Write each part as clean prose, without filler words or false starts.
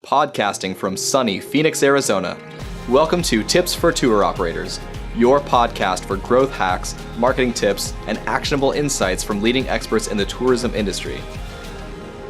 podcasting from sunny Phoenix, Arizona. Welcome to Tips for Tour Operators, your podcast for growth hacks, marketing tips, and actionable insights from leading experts in the tourism industry.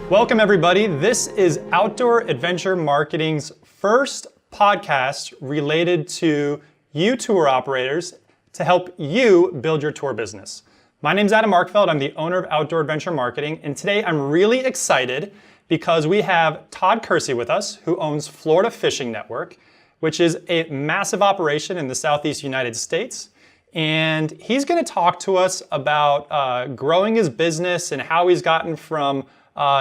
Welcome, everybody. This is Outdoor Adventure Marketing's first podcast related to you tour operators to help you build your tour business. My name is Adam Arkfeld. I'm the owner of Outdoor Adventure Marketing, and today I'm really excited because we have Todd Kersey with us, who owns Florida Fishing Network, which is a massive operation in the Southeast United States. And he's going to talk to us about growing his business and how he's gotten from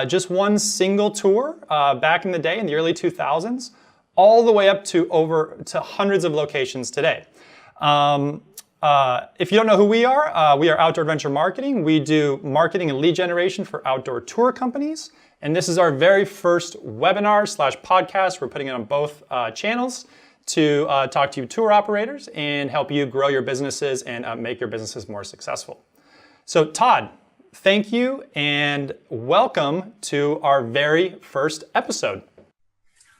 just one single tour back in the day in the early 2000s, all the way up to hundreds of locations today. If you don't know who we are Outdoor Adventure Marketing. We do marketing and lead generation for outdoor tour companies. And this is our very first webinar/podcast. We're putting it on both channels to talk to you tour operators and help you grow your businesses and make your businesses more successful. So Todd, thank you and welcome to our very first episode.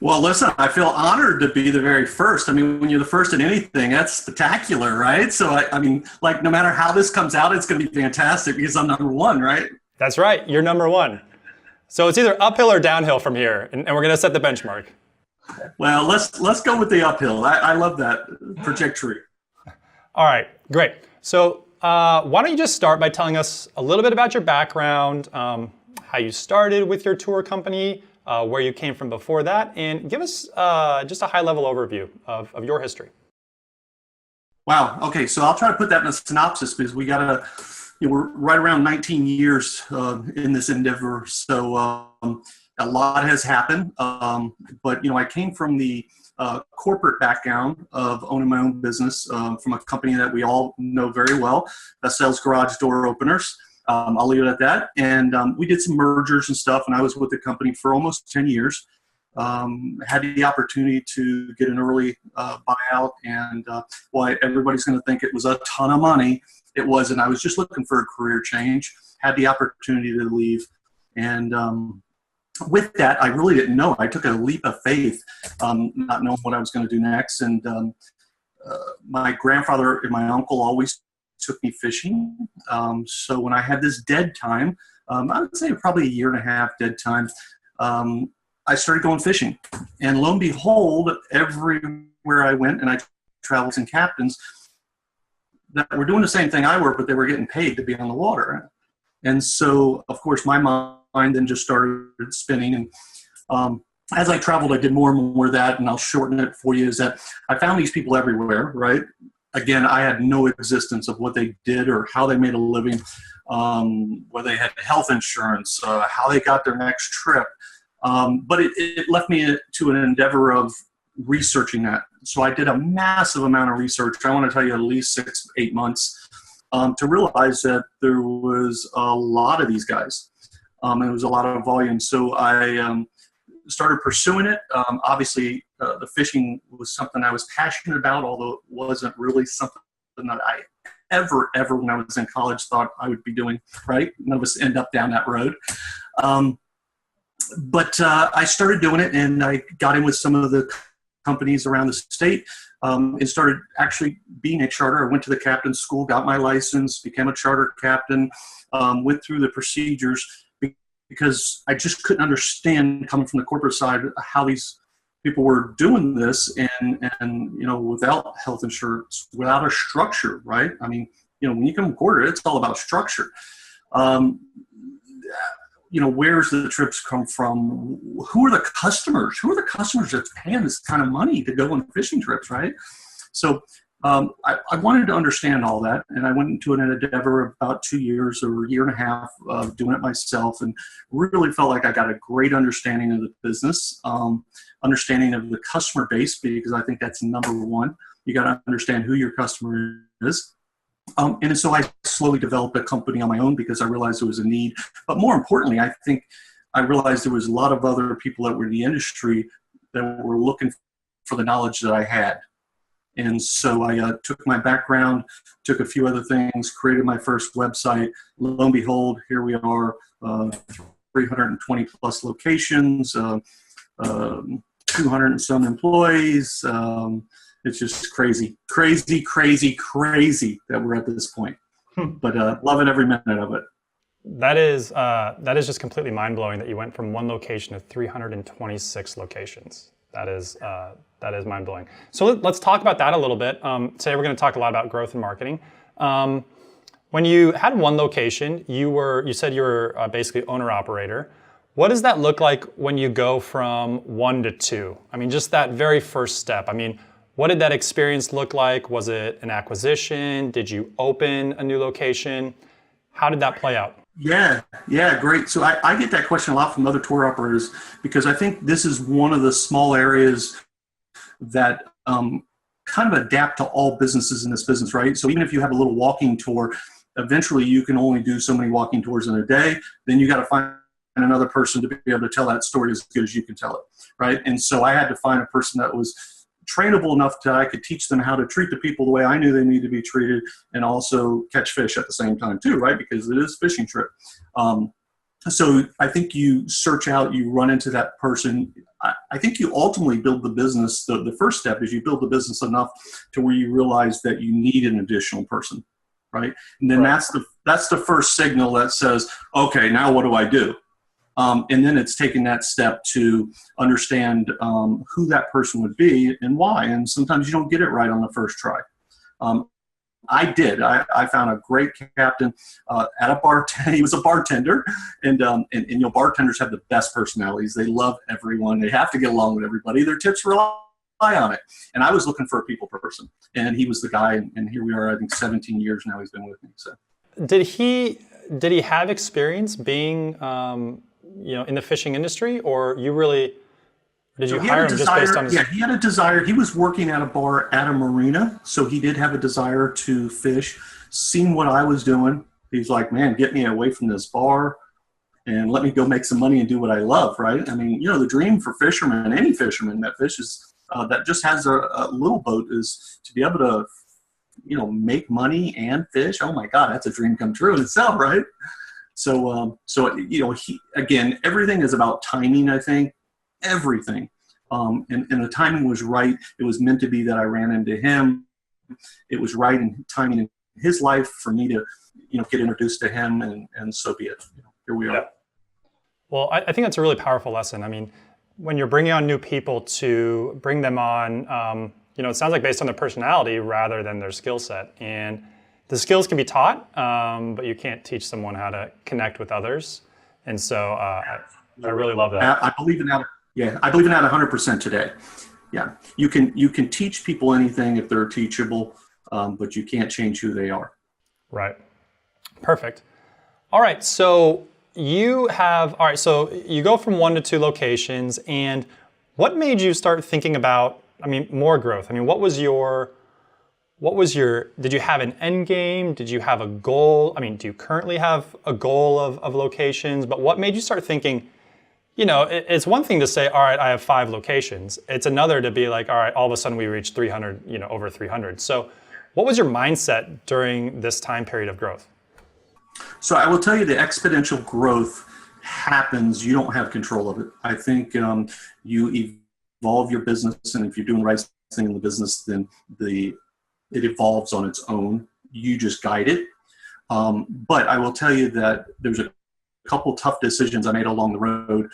Well, listen, I feel honored to be the very first. I mean, when you're the first in anything, that's spectacular, right? So, I mean, like, no matter how this comes out, it's going to be fantastic because I'm number one, right? That's right. You're number one. So it's either uphill or downhill from here, and we're going to set the benchmark. Well, let's go with the uphill. I love that trajectory. All right, great. So why don't you just start by telling us a little bit about your background, how you started with your tour company, where you came from before that, and give us just a high-level overview of your history. Wow. Okay, so I'll try to put that in a synopsis because we're right around 19 years in this endeavor. So a lot has happened. But, I came from the corporate background of owning my own business from a company that we all know very well that sells garage door openers. I'll leave it at that. And we did some mergers and stuff, and I was with the company for almost 10 years. Had the opportunity to get an early buyout, and everybody's going to think it was a ton of money. It wasn't. I was just looking for a career change, had the opportunity to leave. And with that, I really didn't know. I took a leap of faith, not knowing what I was going to do next. And my grandfather and my uncle always took me fishing. So when I had this dead time, I would say probably a year and a half dead time, I started going fishing. And lo and behold, everywhere I went, and I traveled in captains, that were doing the same thing I were, but they were getting paid to be on the water. And so, of course, my mind then just started spinning. And as I traveled, I did more and more of that, and I'll shorten it for you, is that I found these people everywhere, right? Again, I had no existence of what they did or how they made a living, whether they had health insurance, how they got their next trip. But it left me to an endeavor of researching that. So I did a massive amount of research. I want to tell you at least 6-8 months to realize that there was a lot of these guys. And there was a lot of volume. So I started pursuing it. Obviously, the fishing was something I was passionate about, although it wasn't really something that I ever, when I was in college, thought I would be doing, right? None of us end up down that road. But I started doing it, and I got in with some of the companies around the state and started actually being a charter. I went to the captain's school, got my license, became a charter captain, went through the procedures because I just couldn't understand, coming from the corporate side, how these people were doing this and without health insurance, without a structure, right? I mean, when you come corporate, it's all about structure. Where's the trips come from? Who are the customers? Who are the customers that's paying this kind of money to go on fishing trips, right? So I wanted to understand all that, and I went into an endeavor of about 2 years or a year and a half of doing it myself, and really felt like I got a great understanding of the business, understanding of the customer base, because I think that's number one. You got to understand who your customer is. And so I slowly developed a company on my own because I realized there was a need. But more importantly, I think I realized there was a lot of other people that were in the industry that were looking for the knowledge that I had. And so I took my background, took a few other things, created my first website. Lo and behold, here we are, 320 plus locations, 200 and some employees. It's just crazy that we're at this point. But loving every minute of it. That is just completely mind-blowing that you went from one location to 326 locations. That is mind-blowing. So let's talk about that a little bit. Today we're going to talk a lot about growth and marketing. When you had one location, you said you were basically owner-operator. What does that look like when you go from 1 to 2? I mean, just that very first step. I mean, what did that experience look like? Was it an acquisition? Did you open a new location? How did that play out? Yeah, great. So I get that question a lot from other tour operators because I think this is one of the small areas that kind of adapt to all businesses in this business, right? So even if you have a little walking tour, eventually you can only do so many walking tours in a day. Then you got to find another person to be able to tell that story as good as you can tell it, right? And so I had to find a person that was trainable enough that I could teach them how to treat the people the way I knew they need to be treated and also catch fish at the same time too, right? Because it is a fishing trip. So I think you search out, you run into that person. I think you ultimately build the business. The first step is you build the business enough to where you realize that you need an additional person, right? And then that's the first signal that says, okay, now what do I do? And then it's taking that step to understand who that person would be and why. And sometimes you don't get it right on the first try. I did. I found a great captain at a bar. He was a bartender, and bartenders have the best personalities. They love everyone. They have to get along with everybody. Their tips rely on it. And I was looking for a people person, and he was the guy. And here we are. I think 17 years now he's been with me. So, did he have experience being in the fishing industry, or did you hire him just based on his... Yeah, he had a desire. He was working at a bar at a marina, so he did have a desire to fish. Seen what I was doing, he's like, man, get me away from this bar and let me go make some money and do what I love, right? I mean, the dream for fishermen, any fisherman that fishes, that just has a little boat, is to be able to, make money and fish. Oh my God, that's a dream come true in itself, right? So again, everything is about timing, I think. Everything. And the timing was right. It was meant to be that I ran into him. It was right in timing in his life for me to, get introduced to him, and so be it. Here we are. Yeah. Well, I think that's a really powerful lesson. I mean, when you're bringing on new people, to bring them on, it sounds like based on their personality rather than their skill set. And the skills can be taught, but you can't teach someone how to connect with others. And so I really love that. I believe in that. Yeah, I believe in that 100% today. Yeah, you can teach people anything if they're teachable, but you can't change who they are. Right. Perfect. All right. So you go from 1 to 2 locations, and what made you start thinking about, more growth? Did you have an end game? Did you have a goal? Do you currently have a goal of locations? But what made you start thinking, it's one thing to say, all right, I have 5 locations. It's another to be like, all right, all of a sudden we reached 300, over 300. So what was your mindset during this time period of growth? So I will tell you, the exponential growth happens. You don't have control of it. I think you evolve your business, and if you're doing the right thing in the business, then it evolves on its own. You just guide it. But I will tell you that there's a couple tough decisions I made along the road.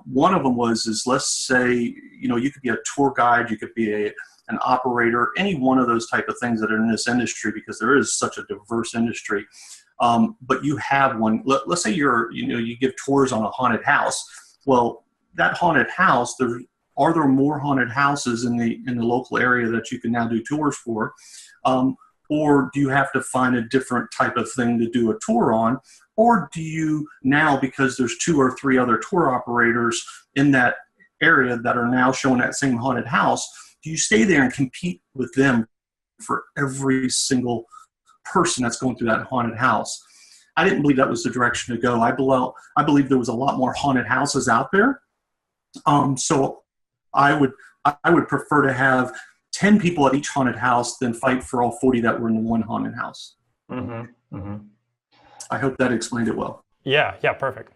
One of them was let's say, you could be a tour guide, you could be an operator, any one of those type of things that are in this industry, because there is such a diverse industry. But you have one. Let's say you give tours on a haunted house. Well, that haunted house, are there more haunted houses in the local area that you can now do tours for? Or do you have to find a different type of thing to do a tour on? Or do you now, because there's 2 or 3 other tour operators in that area that are now showing that same haunted house, do you stay there and compete with them for every single person that's going through that haunted house? I didn't believe that was the direction to go. I believe there was a lot more haunted houses out there. So I would prefer to have 10 people at each haunted house than fight for all 40 that were in the one haunted house. Mm-hmm. Mm-hmm. I hope that explained it well. Yeah, perfect.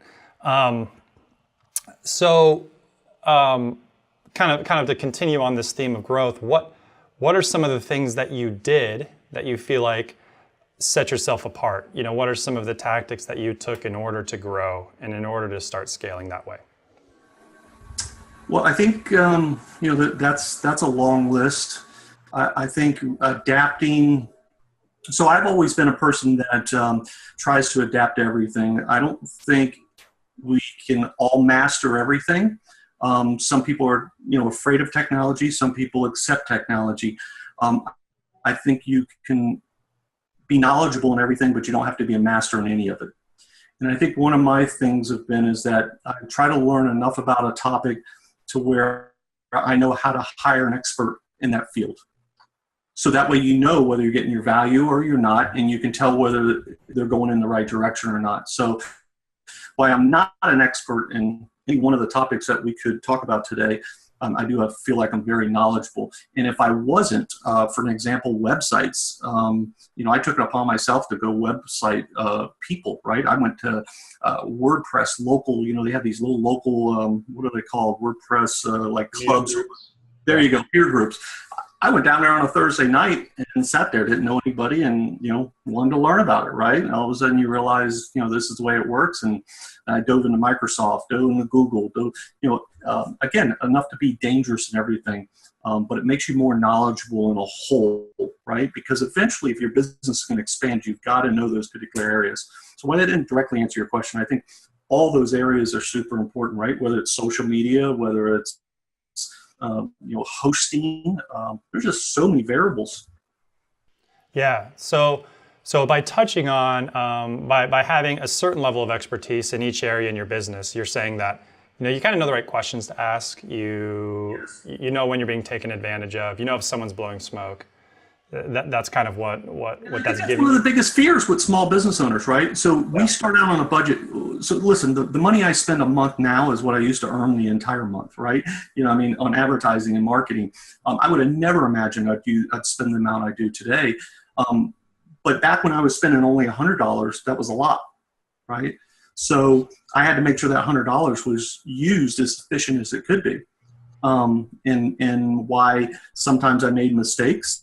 So kind of to continue on this theme of growth, what are some of the things that you did that you feel like set yourself apart? What are some of the tactics that you took in order to grow and in order to start scaling that way? Well, I think that's a long list. I think adapting. So I've always been a person that tries to adapt to everything. I don't think we can all master everything. Some people are afraid of technology. Some people accept technology. I think you can be knowledgeable in everything, but you don't have to be a master in any of it. And I think one of my things is that I try to learn enough about a topic to where I know how to hire an expert in that field. So that way whether you're getting your value or you're not, and you can tell whether they're going in the right direction or not. So while I'm not an expert in any one of the topics that we could talk about today, I do feel like I'm very knowledgeable. And if I wasn't, for an example, websites, I took it upon myself to go website people, right? I went to WordPress local, they have these little local, what are they called? WordPress like clubs. There you go, peer groups. I went down there on a Thursday night and sat there, didn't know anybody, and wanted to learn about it, right? And all of a sudden you realize, this is the way it works. And I dove into Microsoft, dove into Google, again, enough to be dangerous and everything, but it makes you more knowledgeable in a whole, right? Because eventually, if your business is going to expand, you've got to know those particular areas. So while I didn't directly answer your question, I think all those areas are super important, right? Whether it's social media, whether it's hosting, there's just so many variables. Yeah. So by touching on, by having a certain level of expertise in each area in your business, you're saying that, you kind of know the right questions to ask. Yes. You know when you're being taken advantage of. You know if someone's blowing smoke. That's kind of what that's giving. That's one of the biggest fears with small business owners, right? So we start out on a budget. So listen, the money I spend a month now is what I used to earn the entire month, right? On advertising and marketing. I would have never imagined I'd spend the amount I do today. But back when I was spending only $100, that was a lot, right? So I had to make sure that $100 was used as efficient as it could be. And why sometimes I made mistakes,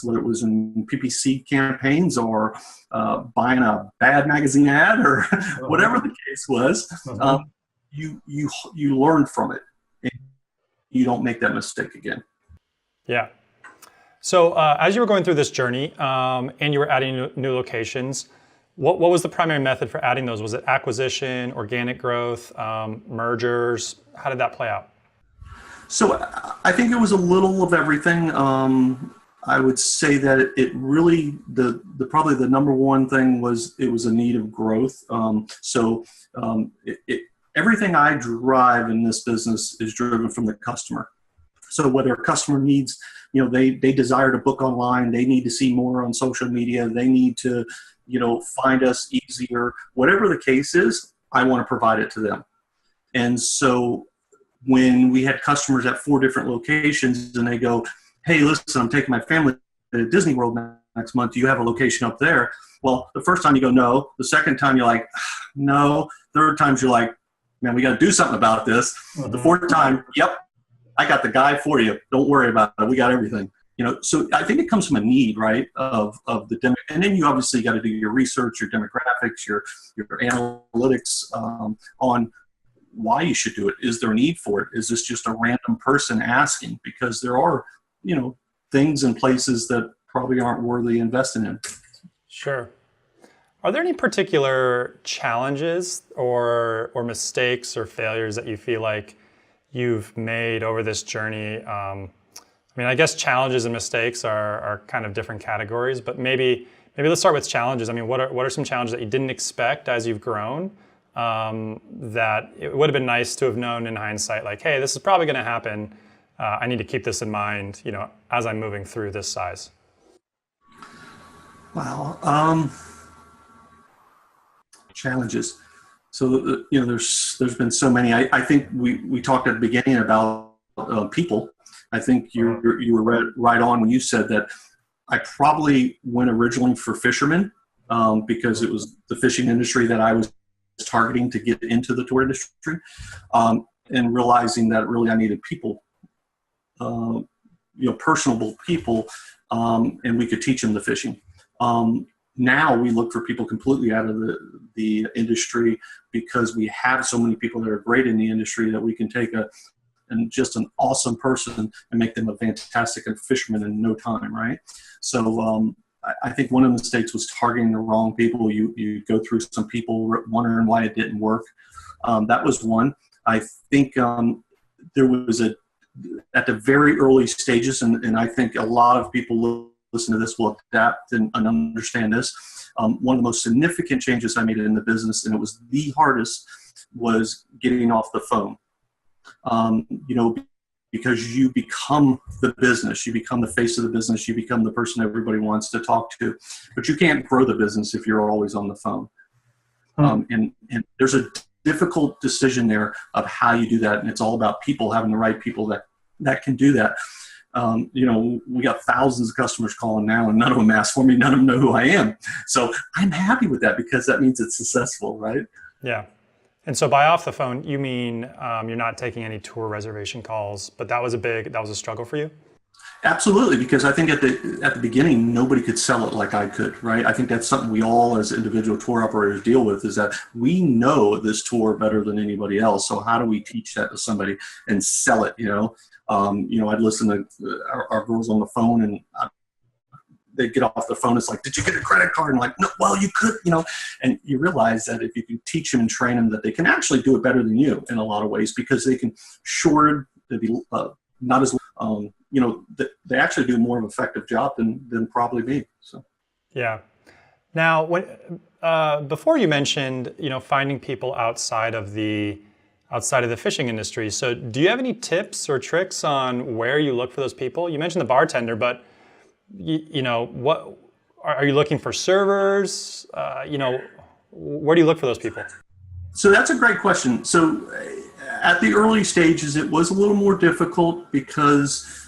whether it was in PPC campaigns or buying a bad magazine ad or whatever the case was, you learn from it. And you don't make that mistake again. Yeah. So as you were going through this journey and you were adding new locations, what was the primary method for adding those? Was it acquisition, organic growth, mergers? How did that play out? So I think it was a little of everything. I would say that it really, probably the number one thing was it was a need of growth. Everything I drive in this business is driven from the customer. So whether a customer needs, they desire to book online, they need to see more on social media, they need to, find us easier, whatever the case is, I want to provide it to them. And so when we had customers at 4 different locations and they go, hey, listen, I'm taking my family to Disney World next month. Do you have a location up there? Well, the first time you go, no. The second time you're like, no. Third time you're like, man, we got to do something about this. Mm-hmm. The fourth time, yep, I got the guy for you. Don't worry about it. We got everything. So I think it comes from a need, right, of the demo. And then you obviously got to do your research, your demographics, your analytics on why you should do it. Is there a need for it? Is this just a random person asking? Because there are things and places that probably aren't worthy investing in. Sure. Are there any particular challenges or mistakes or failures that you feel like you've made over this journey? I guess challenges and mistakes are kind of different categories, but maybe let's start with challenges. What are some challenges that you didn't expect as you've grown that it would have been nice to have known in hindsight, like, hey, this is probably going to happen. I need to keep this in mind, as I'm moving through this size. Wow. Challenges. So, there's been so many. I think we talked at the beginning about people. I think you were right on when you said that I probably went originally for fishermen because it was the fishing industry that I was targeting to get into the tour industry. and realizing that really I needed people, personable people, and we could teach them the fishing. Now we look for people completely out of the industry because we have so many people that are great in the industry that we can take just an awesome person and make them a fantastic fisherman in no time, right? So I think one of the mistakes was targeting the wrong people. You go through some people wondering why it didn't work. That was one. I think there was at the very early stages, and I think a lot of people listen to this will adapt and understand this. One of the most significant changes I made in the business, and it was the hardest, was getting off the phone. Because you become the business, you become the face of the business, you become the person everybody wants to talk to, but you can't grow the business if you're always on the phone. And there's a difficult decision there of how you do that, and it's all about people, having the right people that can do that. We got thousands of customers calling now, and none of them ask for me. None of them know who I am. So I'm happy with that because that means it's successful, right? Yeah. And so by off the phone, you mean you're not taking any tour reservation calls, but that was a struggle for you? Absolutely, because I think at the beginning, nobody could sell it like I could, right? I think that's something we all as individual tour operators deal with, is that we know this tour better than anybody else. So how do we teach that to somebody and sell it, I'd listen to our girls on the phone, and they'd get off the phone. It's like, did you get a credit card? And like, no, well, you could, and you realize that if you can teach them and train them, that they can actually do it better than you in a lot of ways, because they can shorter, they'd be not as, they actually do more of an effective job than probably me. So. Yeah. Now, before you mentioned, finding people outside of the fishing industry. So do you have any tips or tricks on where you look for those people? You mentioned the bartender, but what are you looking for? Servers? Where do you look for those people? So that's a great question. So at the early stages, it was a little more difficult because,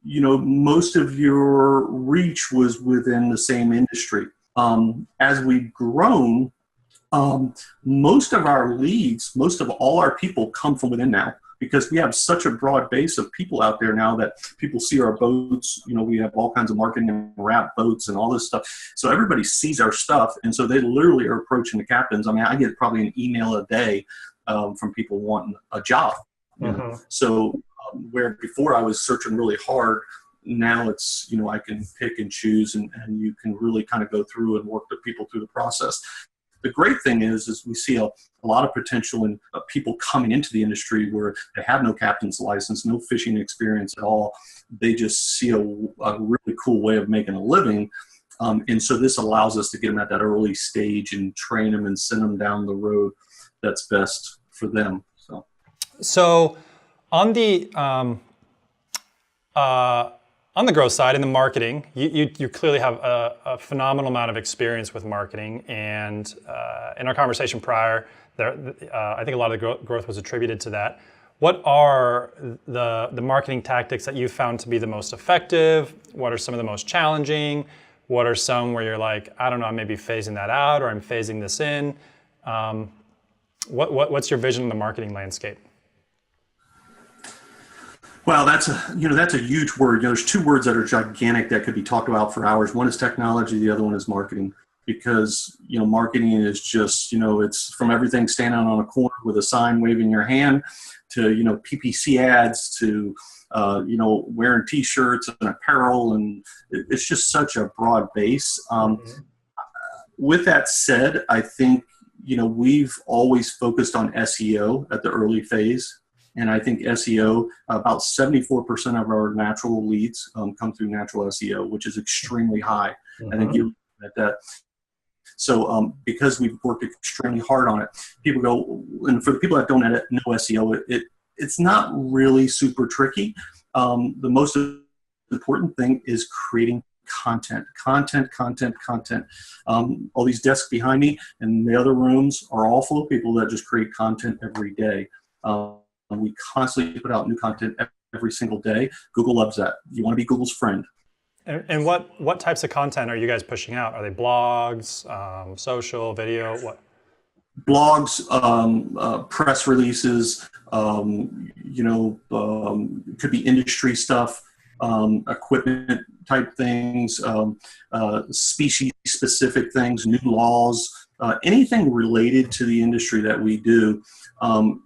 most of your reach was within the same industry. As we've grown, most of our leads, most of all our people come from within now, because we have such a broad base of people out there now that people see our boats. We have all kinds of marketing and wrap boats and all this stuff. So everybody sees our stuff. And so they literally are approaching the captains. I mean, I get probably an email a day from people wanting a job. So where before I was searching really hard, now it's, I can pick and choose, and you can really kind of go through and work the people through the process. The great thing is we see a lot of potential in people coming into the industry where they have no captain's license, no fishing experience at all. They just see a really cool way of making a living. And so this allows us to get them at that early stage and train them and send them down the road that's best for them. So on the growth side, in the marketing, you clearly have a phenomenal amount of experience with marketing. And in our conversation prior, I think a lot of the growth was attributed to that. What are the marketing tactics that you found to be the most effective? What are some of the most challenging? What are some where you're like, I don't know, I'm maybe phasing that out, or I'm phasing this in? What's your vision of the marketing landscape? Well, that's a huge word. There's two words that are gigantic that could be talked about for hours. One is technology. The other one is marketing, because, marketing is just, it's from everything standing on a corner with a sign waving your hand to, PPC ads to, wearing T-shirts and apparel. And it's just such a broad base. With that said, I think, we've always focused on SEO at the early phase. And I think SEO, about 74% of our natural leads come through natural SEO, which is extremely high. I think you're at that. So because we've worked extremely hard on it, people go, and for the people that don't know SEO, it's not really super tricky. The most important thing is creating content. All these desks behind me and the other rooms are all full of people that just create content every day. We constantly put out new content every single day. Google loves that. You want to be Google's friend. And what types of content are you guys pushing out? Are they blogs, social, video? What? blogs, press releases, could be industry stuff, equipment type things, species specific things, new laws, anything related to the industry that we do.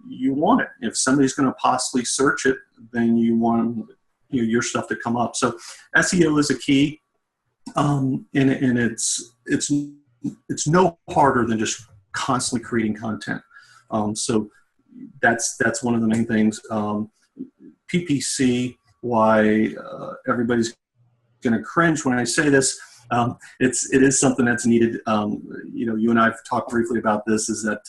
You want it. If somebody's going to possibly search it, then you want your stuff to come up. So SEO is a key, and it's no harder than just constantly creating content. So that's one of the main things. PPC, why everybody's going to cringe when I say this. It is something that's needed. You and I have talked briefly about this. Is that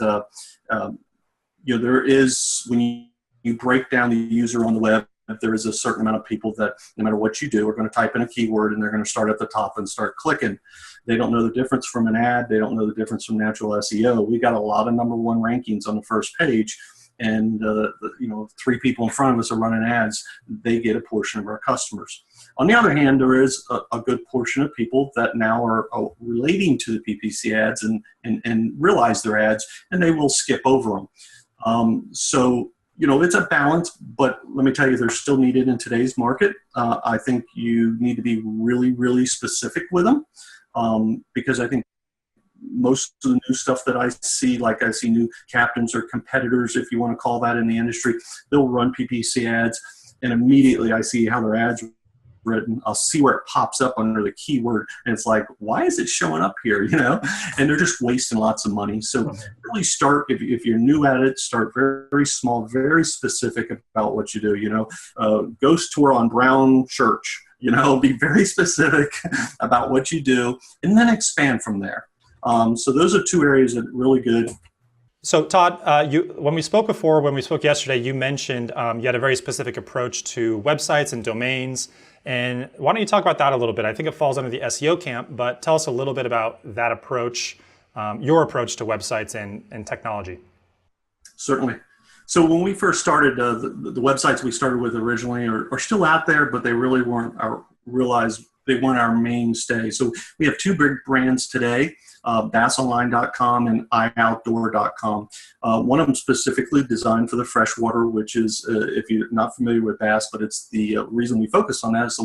there is, when you break down the user on the web, there is a certain amount of people that no matter what you do are going to type in a keyword and they're going to start at the top and start clicking. They don't know the difference from an ad. They don't know the difference from natural SEO. We got a lot of number one rankings on the first page, and 3 people in front of us are running ads. They get a portion of our customers. On the other hand, there is a good portion of people that now are relating to the PPC ads and realize they're ads, and they will skip over them. It's a balance, but let me tell you, they're still needed in today's market. I think you need to be really, really specific with them, because I think most of the new stuff that I see, like I see new captains or competitors, if you want to call that, in the industry, they'll run PPC ads, and immediately I see how their ads written. I'll see where it pops up under the keyword, and it's like, why is it showing up here? And they're just wasting lots of money. So really start, if you're new at it, start very, very small, very specific about what you do. Ghost tour on Brown Church. Be very specific about what you do, and then expand from there. So those are 2 areas that are really good. So Todd, when we spoke yesterday, you mentioned you had a very specific approach to websites and domains. And why don't you talk about that a little bit? I think it falls under the SEO camp, but tell us a little bit about that approach, your approach to websites and technology. Certainly. So when we first started, the websites we started with originally are still out there, but they really weren't our mainstay. So we have 2 big brands today, bassonline.com and ioutdoor.com. One of them specifically designed for the freshwater, which is, if you're not familiar with bass, but it's the reason we focus on that is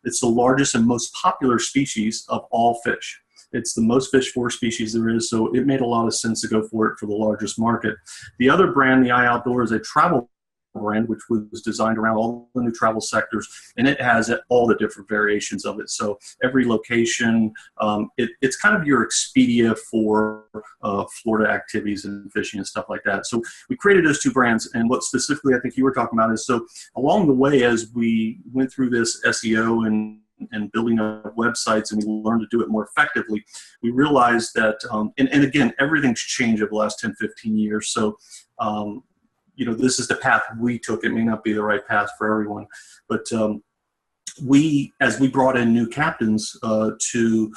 it's the largest and most popular species of all fish. It's the most fished for species there is, so it made a lot of sense to go for it for the largest market. The other brand, the iOutdoor, is a travel brand, which was designed around all the new travel sectors, and it has all the different variations of it. So every location, it's kind of your Expedia for Florida activities and fishing and stuff like that. So we created those 2 brands, and what specifically I think you were talking about is, so along the way as we went through this SEO and building up websites, and we learned to do it more effectively, we realized that, and again, everything's changed over the last 10, 15 years. So, this is the path we took. It may not be the right path for everyone, but as we brought in new captains to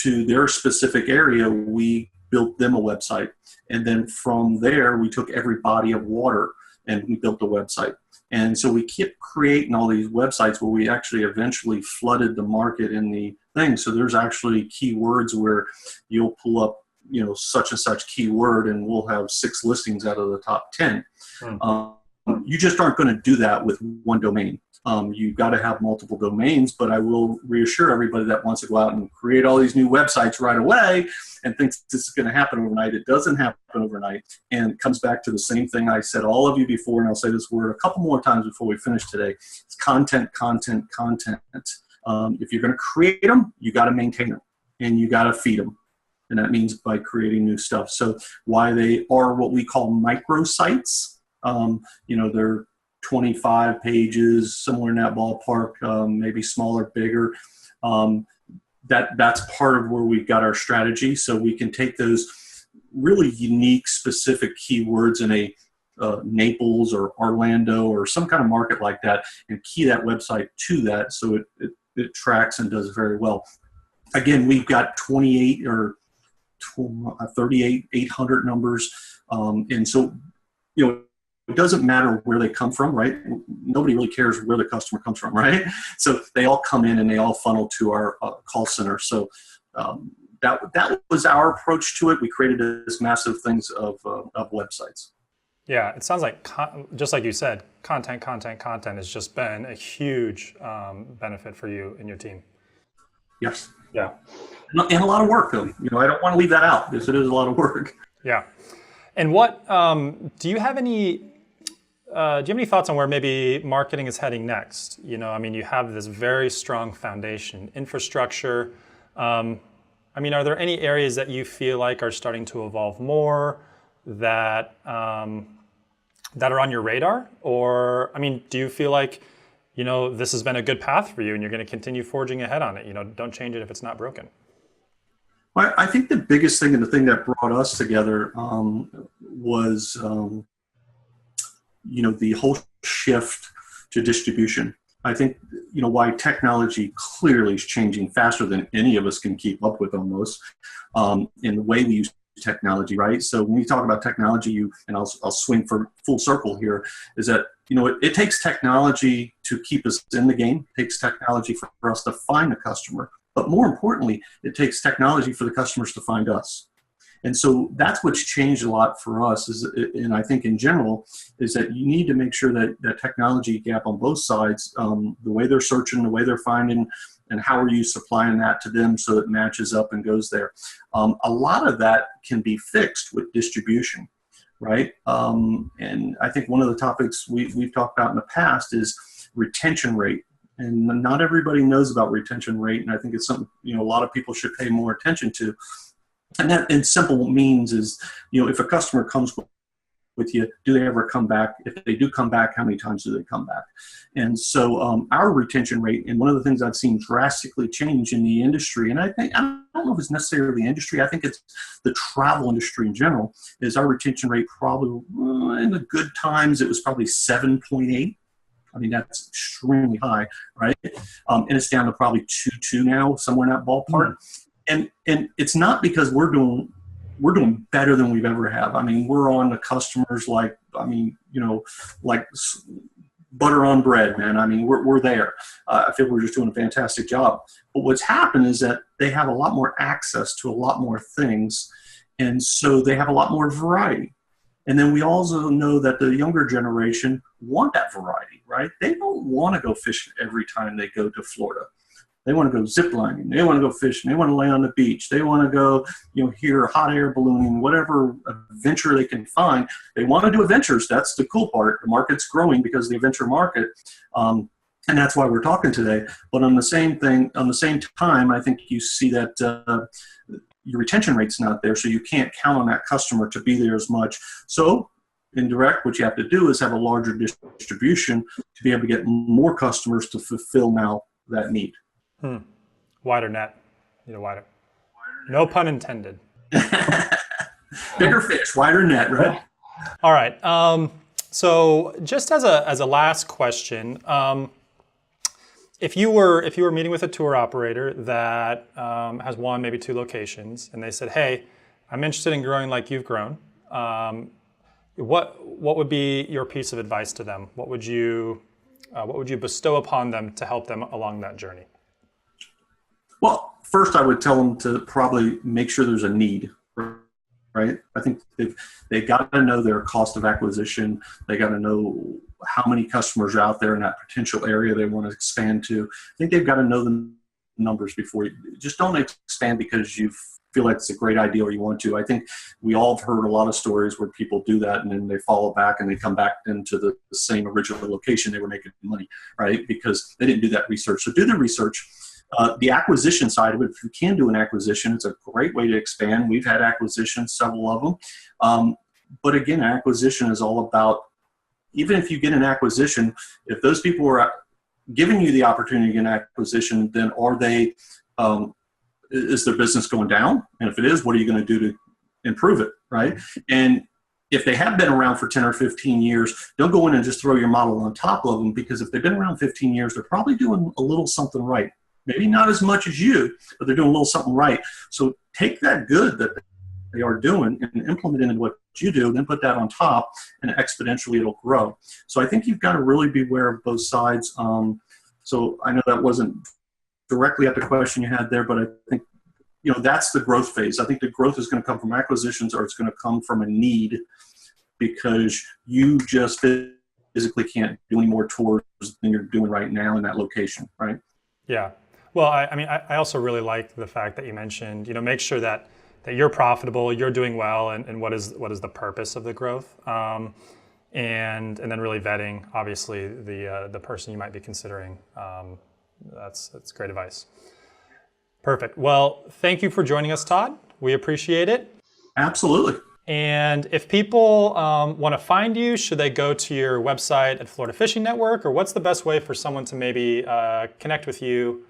their specific area, we built them a website. And then from there, we took every body of water and we built a website. And so we kept creating all these websites where we actually eventually flooded the market in the thing. So there's actually keywords where you'll pull up, such and such keyword, and we'll have 6 listings out of the top 10. You just aren't going to do that with one domain. You've got to have multiple domains, but I will reassure everybody that wants to go out and create all these new websites right away and thinks this is going to happen overnight. It doesn't happen overnight, and it comes back to the same thing I said all of you before, and I'll say this word a couple more times before we finish today. It's content, content, content. If you're going to create them, you got to maintain them, and you got to feed them. And that means by creating new stuff. So why they are what we call microsites, they're 25 pages, somewhere in that ballpark, maybe smaller, bigger. That's part of where we've got our strategy. So we can take those really unique, specific keywords in a Naples or Orlando or some kind of market like that and key that website to that, so it tracks and does very well. Again, we've got 28 or 38, 800 numbers. And so, it doesn't matter where they come from, right? Nobody really cares where the customer comes from, right? So they all come in and they all funnel to our call center. So that was our approach to it. We created this massive things of websites. Yeah, it sounds like, just like you said, content has just been a huge benefit for you and your team. Yes. Yeah. And a lot of work, though. I don't want to leave that out because it is a lot of work. Yeah. And what do you have any thoughts on where maybe marketing is heading next? You have this very strong foundation, infrastructure. Are there any areas that you feel like are starting to evolve more that are on your radar? Or, do you feel like, this has been a good path for you and you're going to continue forging ahead on it? Don't change it if it's not broken. Well, I think the biggest thing and the thing that brought us together was, the whole shift to distribution. I think, why technology clearly is changing faster than any of us can keep up with almost, in the way we use technology, right? So when we talk about technology, and I'll swing for full circle here, is that, it takes technology to keep us in the game. It takes technology for us to find a customer. But more importantly, it takes technology for the customers to find us. And so that's what's changed a lot for us, and I think in general, is that you need to make sure that that technology gap on both sides, the way they're searching, the way they're finding, and how are you supplying that to them so it matches up and goes there. A lot of that can be fixed with distribution, right? And I think one of the topics we've talked about in the past is retention rate. And not everybody knows about retention rate, and I think it's something a lot of people should pay more attention to. And that, in simple means, is if a customer comes with you, do they ever come back? If they do come back, how many times do they come back? And so our retention rate, and one of the things I've seen drastically change in the industry, and I don't know if it's necessarily the industry, I think it's the travel industry in general, is our retention rate probably in the good times it was probably 7.8. That's extremely high, right? And it's down to probably 2.2 now, somewhere in that ballpark. And it's not because we're doing better than we've ever have. We're on the customers like butter on bread, man. We're there. I feel we're just doing a fantastic job. But what's happened is that they have a lot more access to a lot more things, and so they have a lot more variety. And then we also know that the younger generation want that variety, right? They don't want to go fishing every time they go to Florida. They want to go ziplining. They want to go fishing. They want to lay on the beach. They want to go, hear hot air ballooning, whatever adventure they can find. They want to do adventures. That's the cool part. The market's growing because of the adventure market. And that's why we're talking today. But on the same time, I think you see that your retention rate's not there, so you can't count on that customer to be there as much. So in direct, what you have to do is have a larger distribution to be able to get more customers to fulfill now that need. Wider net, wider. No pun intended. Bigger fish, wider net, right? All right. So just as a last question, if you were meeting with a tour operator that has one, maybe two locations, and they said, "Hey, I'm interested in growing like you've grown," what would be your piece of advice to them? What would you bestow upon them to help them along that journey? Well, first I would tell them to probably make sure there's a need, right? I think they've got to know their cost of acquisition. They got to know how many customers are out there in that potential area they want to expand to. I think they've got to know the numbers before just don't expand because you feel like it's a great idea or you want to. I think we all have heard a lot of stories where people do that and then they follow back and they come back into the same original location they were making money, right? Because they didn't do that research. So do the research. The acquisition side of it, if you can do an acquisition, it's a great way to expand. We've had acquisitions, several of them. But again, acquisition is all about, even if you get an acquisition, if those people are giving you the opportunity to get an acquisition, then are they, is their business going down? And if it is, what are you going to do to improve it, right? And if they have been around for 10 or 15 years, don't go in and just throw your model on top of them, because if they've been around 15 years, they're probably doing a little something right. Maybe not as much as you, but they're doing a little something right. So take that good that they are doing and implement it into what you do, then put that on top, and exponentially it'll grow. So I think you've got to really be aware of both sides. So I know that wasn't directly at the question you had there, but I think that's the growth phase. I think the growth is going to come from acquisitions, or it's going to come from a need because you just physically can't do any more tours than you're doing right now in that location, right? Yeah. Well, I also really like the fact that you mentioned, make sure that you're profitable, you're doing well, and what is the purpose of the growth, and then really vetting, obviously, the person you might be considering. That's great advice. Perfect. Well, thank you for joining us, Todd. We appreciate it. Absolutely. And if people want to find you, should they go to your website at Florida Fishing Network, or what's the best way for someone to maybe connect with you?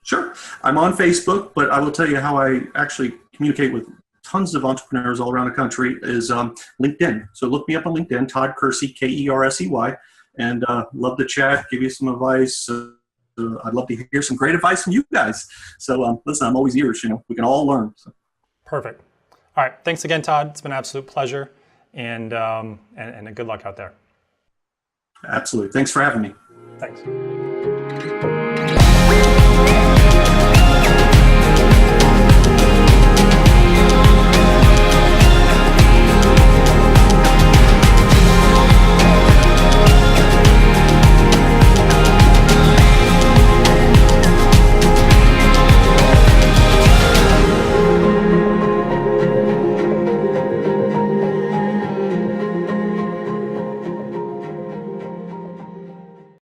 Sure. I'm on Facebook, but I will tell you how I actually communicate with tons of entrepreneurs all around the country is LinkedIn. So look me up on LinkedIn, Todd Kersey, Kersey, and love to chat, give you some advice. I'd love to hear some great advice from you guys. So listen, I'm always ears, we can all learn. So. Perfect. All right. Thanks again, Todd. It's been an absolute pleasure, and good luck out there. Absolutely. Thanks for having me. Thanks.